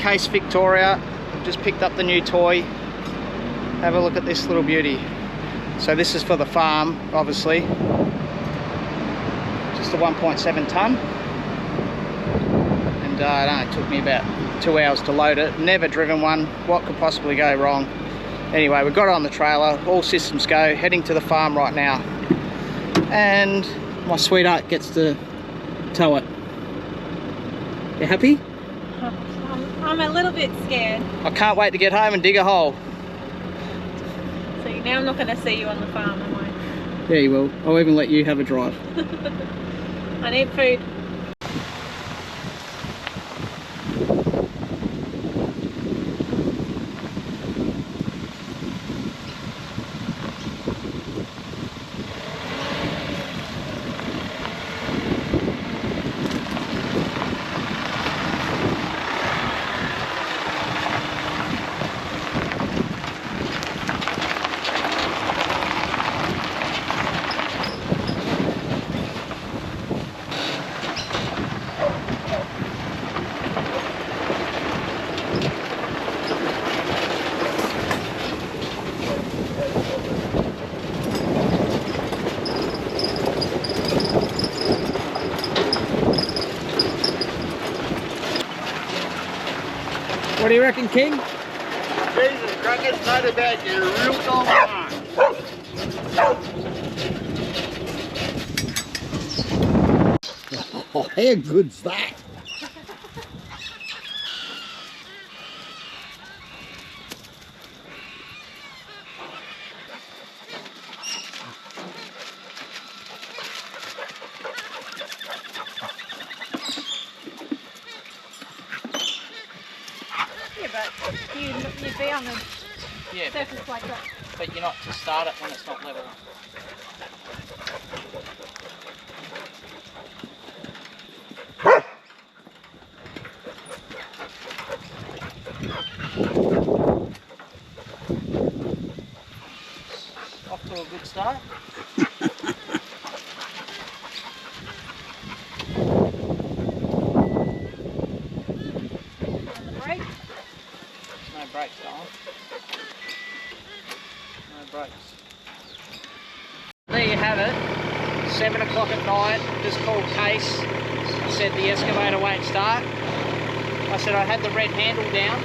Case Victoria. Just picked up the new toy. Have a look at this little beauty. So this is for the farm, obviously. Just a 1.7 tonne. And it only took me about 2 hours to load it. Never driven one. What could possibly go wrong? Anyway, we've got it on the trailer. All systems go. Heading to the farm right now. And my sweetheart gets to tow it. You happy? I'm a little bit scared. I can't wait to get home and dig a hole. So now I'm not going to see you on the farm, am I? Yeah, you will. I'll even let you have a drive. I need food. What do you reckon, King? Jesus, crackers, not a bad, you're a real dog. Oh, how good's that? Yeah, but you'd be on a surface like that. But you're not to start it when it's not level. Off to a good start. On the brake. No brakes, darling. No brakes. There you have it. 7 o'clock at night. Just called Case. Said the excavator won't start. I said I had the red handle down,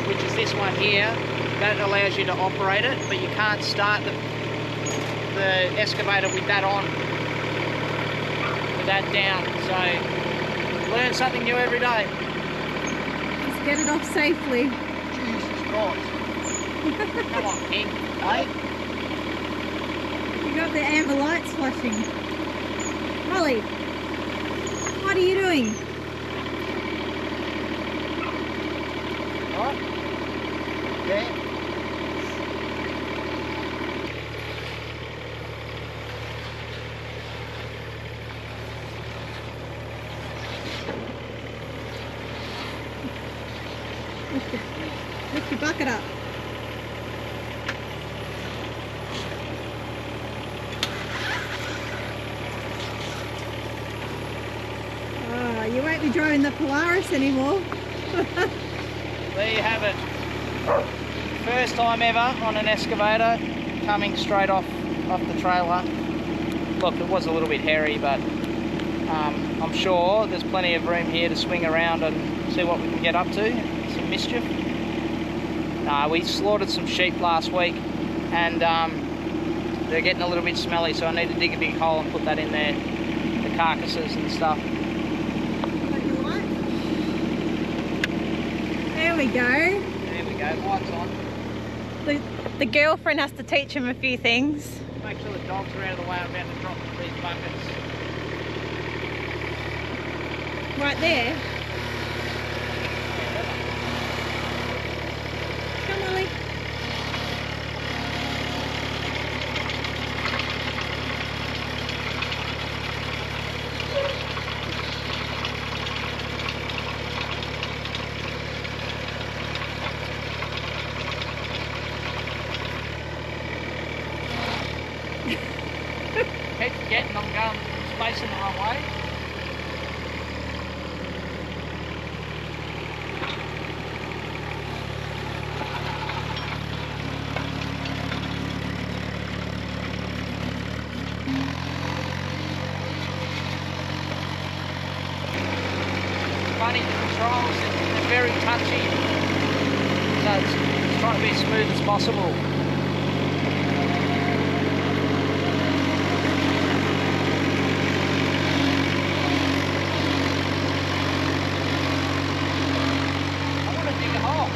which is this one here. That allows you to operate it, but you can't start the excavator with that on, with that down. So learn something new every day. Just get it off safely. Jesus Christ. Come on, King. Hey? You got the amber lights flashing. Molly, what are you doing? Right? Yeah. Lift your bucket up. Oh, you won't be driving the Polaris anymore. There you have it. First time ever on an excavator, coming straight off the trailer. Look, it was a little bit hairy, but I'm sure there's plenty of room here to swing around and see what we can get up to. Some mischief. We slaughtered some sheep last week, and they're getting a little bit smelly, so I need to dig a big hole and put that in there, the carcasses and stuff. There we go. There we go, lights on. The girlfriend has to teach him a few things. Make sure the dogs are out of the way. I'm about to drop these buckets. Right there. Come on, Ollie. Keep forgetting I'm going facing the wrong way. it's trying to be as smooth as possible. I want to dig a hole.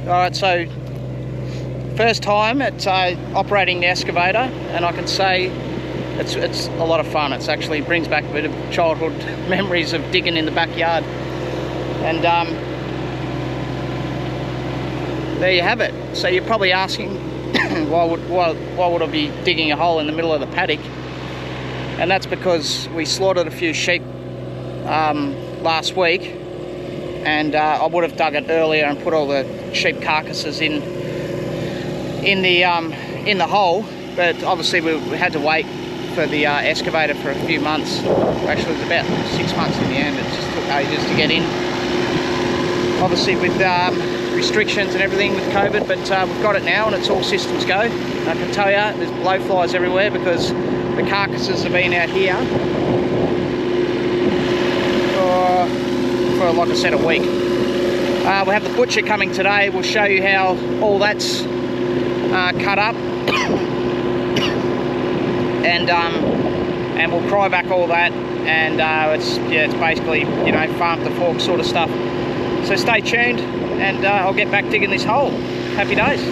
Alright, so first time at operating the excavator, and I can say it's a lot of fun. It's actually brings back a bit of childhood memories of digging in the backyard. And there you have it. So you're probably asking why would I be digging a hole in the middle of the paddock? And that's because we slaughtered a few sheep last week, and I would have dug it earlier and put all the sheep carcasses in the hole, but obviously we had to wait for the excavator for a few months. Actually, it was about 6 months in the end. It just took ages to get in, obviously with restrictions and everything with COVID, but we've got it now and it's all systems go. And I can tell you there's blowflies everywhere because the carcasses have been out here for like I said, a week. We have the butcher coming today. We'll show you how all that's cut up, and we'll cry back all that, and it's basically, you know, farm to fork sort of stuff. So stay tuned, and I'll get back digging this hole. Happy days.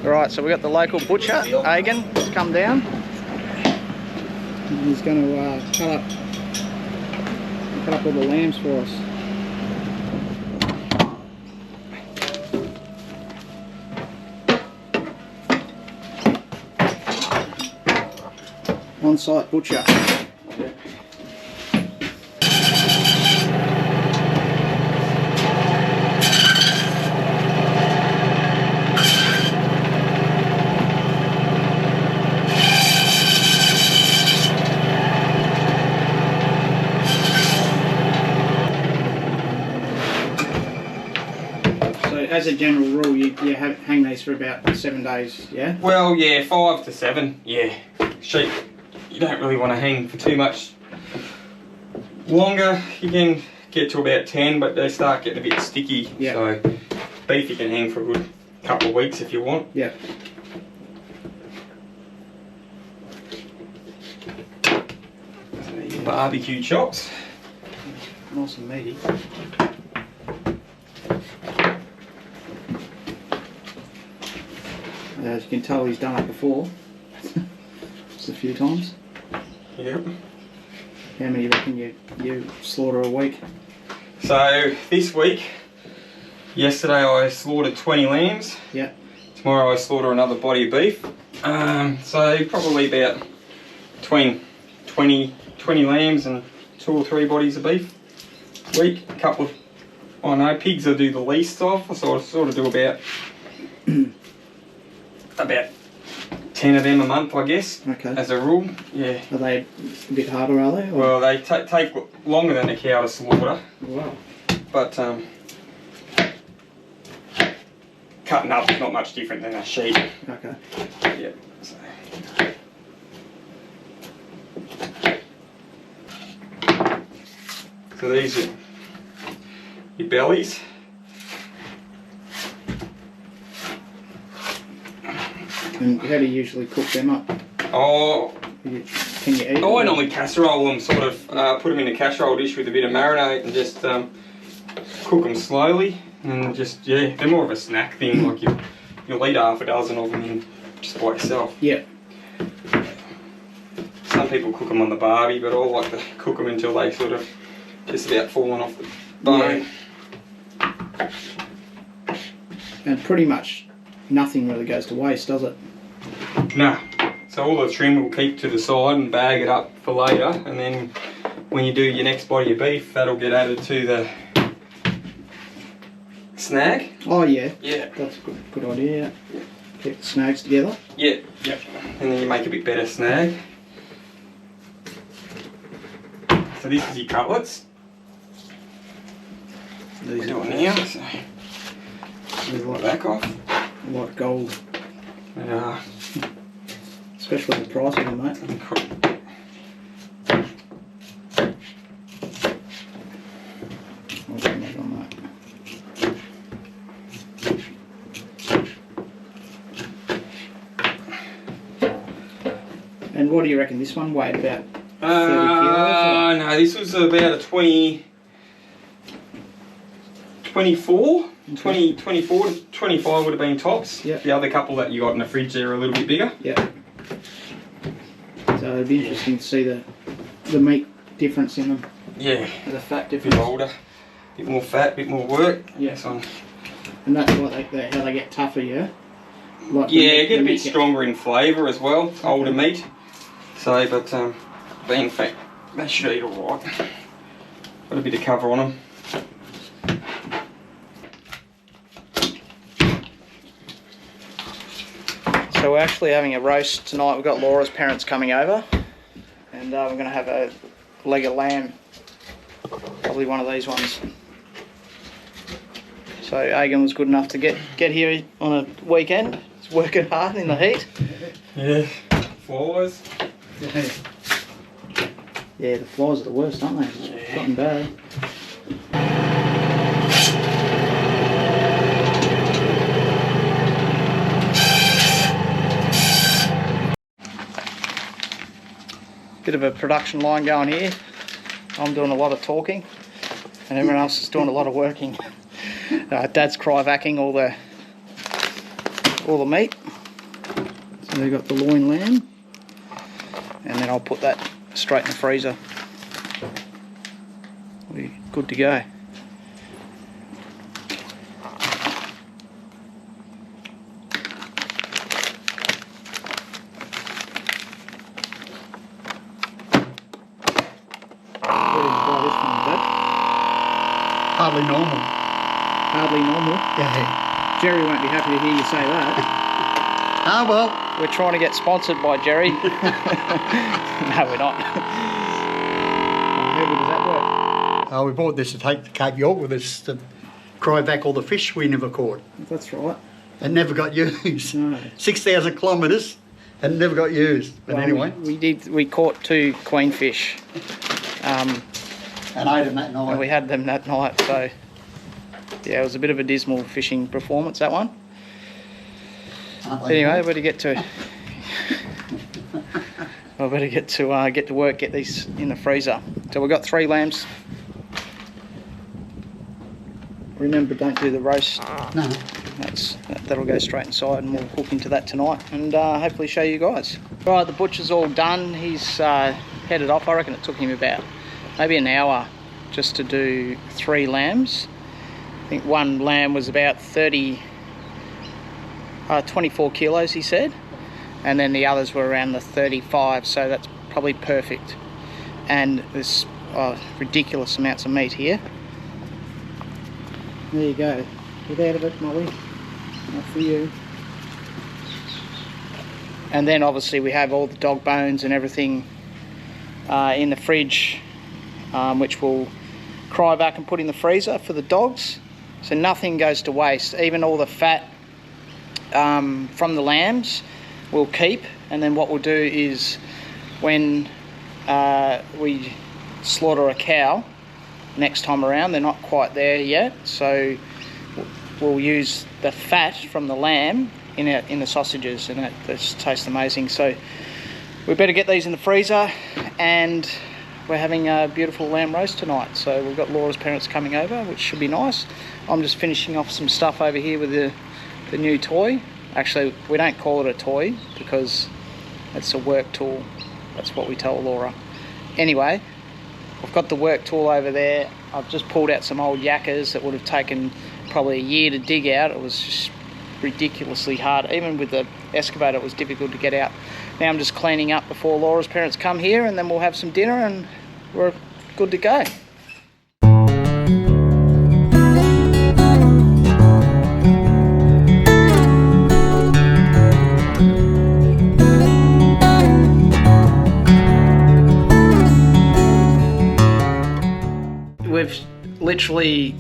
Right, so we've got the local butcher, Agan, has come down. And he's going to cut up all the lambs for us. On-site butcher. As a general rule, you hang these for about 7 days, yeah? Well, yeah, 5 to 7, yeah. Sheep, you don't really want to hang for too much longer. You can get to about 10, but they start getting a bit sticky. Yeah. So beef you can hang for a good couple of weeks if you want. Yeah. So your barbecue chops. Nice and meaty. As you can tell, he's done it before. Just a few times. Yep. How many do you reckon you slaughter a week? So this week, yesterday I slaughtered 20 lambs. Yeah. Tomorrow I slaughter another body of beef. So probably about between 20 lambs and 2 or 3 bodies of beef a week. A couple of, I know, pigs I do the least of. I sort of do about 10 of them a month, I guess. Okay. As a rule, yeah. Are they a bit harder, are they? Or? Well, they take longer than a cow to slaughter. Wow. But cutting up is not much different than a sheep. Okay. Yeah. So these are your bellies. And how do you usually cook them up? Oh, Can you eat I them? normally casserole them, sort of put them in a casserole dish with a bit of marinade and just cook them slowly, and just, yeah, they're more of a snack thing. Like you'll eat half a dozen of them just by yourself. Yeah. Some people cook them on the barbie, but I like to cook them until they sort of just about falling off the bone. Yeah. And pretty much nothing really goes to waste, does it? No. So all the trim we'll keep to the side and bag it up for later, and then when you do your next body of beef, that'll get added to the snag. Oh yeah. Yeah. That's a good idea. Yeah. Keep the snags together. Yeah. Yep. And then you make a bit better snag. So this is your cutlets. These We're doing now. So are back off. like gold. Yeah. Especially the price of them, mate. I'll put that on that. And what do you reckon this one weighed about? 30 kilos? No, this was about a 24 to 25 would have been tops. Yep. The other couple that you got in the fridge there are a little bit bigger. Yeah. So it'd be interesting to see the meat difference in them. Yeah. The fat A bit difference. older, a bit more fat, a bit more work. Yes. Yeah. And that's what how they get tougher, yeah? Like Yeah, get a the bit meat stronger in flavour as well, older meat. So, but being fat, they should eat alright. Got a bit of cover on them. So we're actually having a roast tonight. We've got Laura's parents coming over, and we're going to have a leg of lamb, probably one of these ones. So Agan was good enough to get here on a weekend. He's working hard in the heat. Yeah, flies. Yeah, the flies are the worst, aren't they? It's gotten bad. Bit of a production line going here. I'm doing a lot of talking, and everyone else is doing a lot of working. Dad's cryovacuuming all the meat. So they've got the loin lamb. And then I'll put that straight in the freezer. We're good to go. Hardly normal. Hardly normal. Yeah. Jerry won't be happy to hear you say that. Ah, well. We're trying to get sponsored by Jerry. No, we're not. How good does that work? We bought this to take to Cape York with us to cry back all the fish we never caught. That's right. And never got used. No. 6,000 kilometres and never got used. But Well, anyway. We caught 2 queenfish. And ate them that night. And we had them that night, so yeah, it was a bit of a dismal fishing performance, that one. Anyway, I better get to get to work, get these in the freezer. So we've got 3 lambs. Remember, don't do the roast. No. That'll go straight inside, and we'll hook into that tonight and hopefully show you guys. Right, the butcher's all done. He's headed off. I reckon it took him about maybe an hour just to do 3 lambs. I think one lamb was about 24 kilos, he said, and then the others were around the 35, so that's probably perfect. And there's ridiculous amounts of meat here. There you go. Get out of it, Molly. Not for you. And then obviously we have all the dog bones and everything in the fridge, which we'll cry back and put in the freezer for the dogs. So nothing goes to waste. Even all the fat from the lambs we'll keep, and then what we'll do is when we slaughter a cow next time around, they're not quite there yet, so we'll use the fat from the lamb in the sausages, and it just tastes amazing. So we better get these in the freezer, and we're having a beautiful lamb roast tonight. So we've got Laura's parents coming over, which should be nice. I'm just finishing off some stuff over here with the new toy. Actually, we don't call it a toy because it's a work tool. That's what we tell Laura. Anyway, I've got the work tool over there. I've just pulled out some old yakkers that would have taken probably a year to dig out. It was just ridiculously hard. Even with the excavator, it was difficult to get out. Now I'm just cleaning up before Laura's parents come here, and then we'll have some dinner and we're good to go. We've literally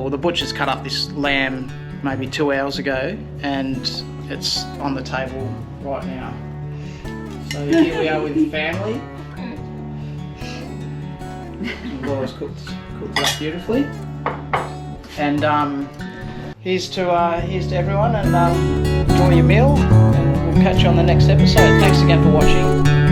the butcher's cut up this lamb maybe 2 hours ago, and it's on the table right now. So here we are with family. Laura's cooked it up beautifully. And here's to everyone, and enjoy your meal, and we'll catch you on the next episode. Thanks again for watching.